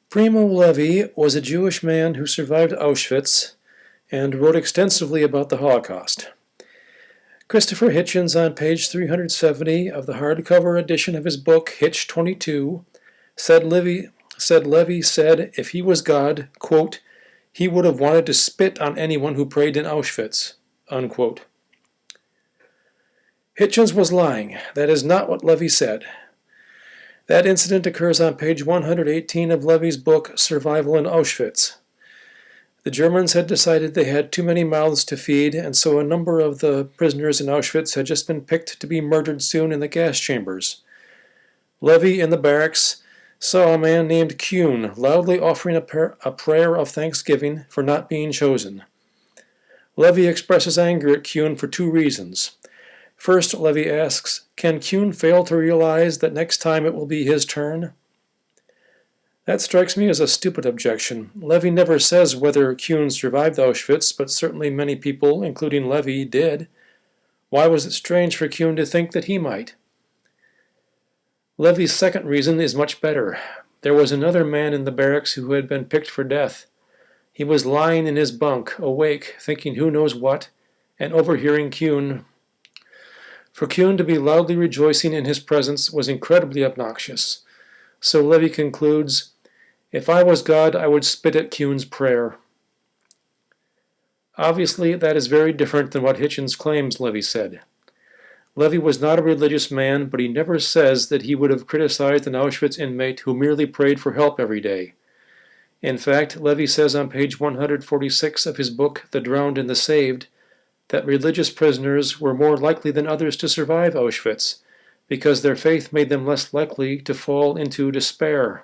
Primo Levi was a Jewish man who survived Auschwitz and wrote extensively about the Holocaust. Christopher Hitchens, on page 370 of the hardcover edition of his book Hitch 22, said Levi said if he was God, quote, he would have wanted to spit on anyone who prayed in Auschwitz, unquote. Hitchens was lying. That is not what Levi said. That incident occurs on page 118 of Levi's book Survival in Auschwitz. The Germans had decided they had too many mouths to feed, and so a number of the prisoners in Auschwitz had just been picked to be murdered soon in the gas chambers. Levi, in the barracks, saw a man named Kuhn loudly offering a prayer of thanksgiving for not being chosen. Levi expresses anger at Kuhn for two reasons. First, Levi asks, can Kuhn fail to realize that next time it will be his turn? That strikes me as a stupid objection. Levi never says whether Kuhn survived Auschwitz, but certainly many people, including Levi, did. Why was it strange for Kuhn to think that he might? Levi's second reason is much better. There was another man in the barracks who had been picked for death. He was lying in his bunk, awake, thinking who knows what, and overhearing Kuhn. For Kuhn to be loudly rejoicing in his presence was incredibly obnoxious. So Levi concludes, if I was God, I would spit at Kuhn's prayer. Obviously, that is very different than what Hitchens claims Levi said. Levi was not a religious man, but he never says that he would have criticized an Auschwitz inmate who merely prayed for help every day. In fact, Levi says on page 146 of his book, The Drowned and the Saved, that religious prisoners were more likely than others to survive Auschwitz, because their faith made them less likely to fall into despair.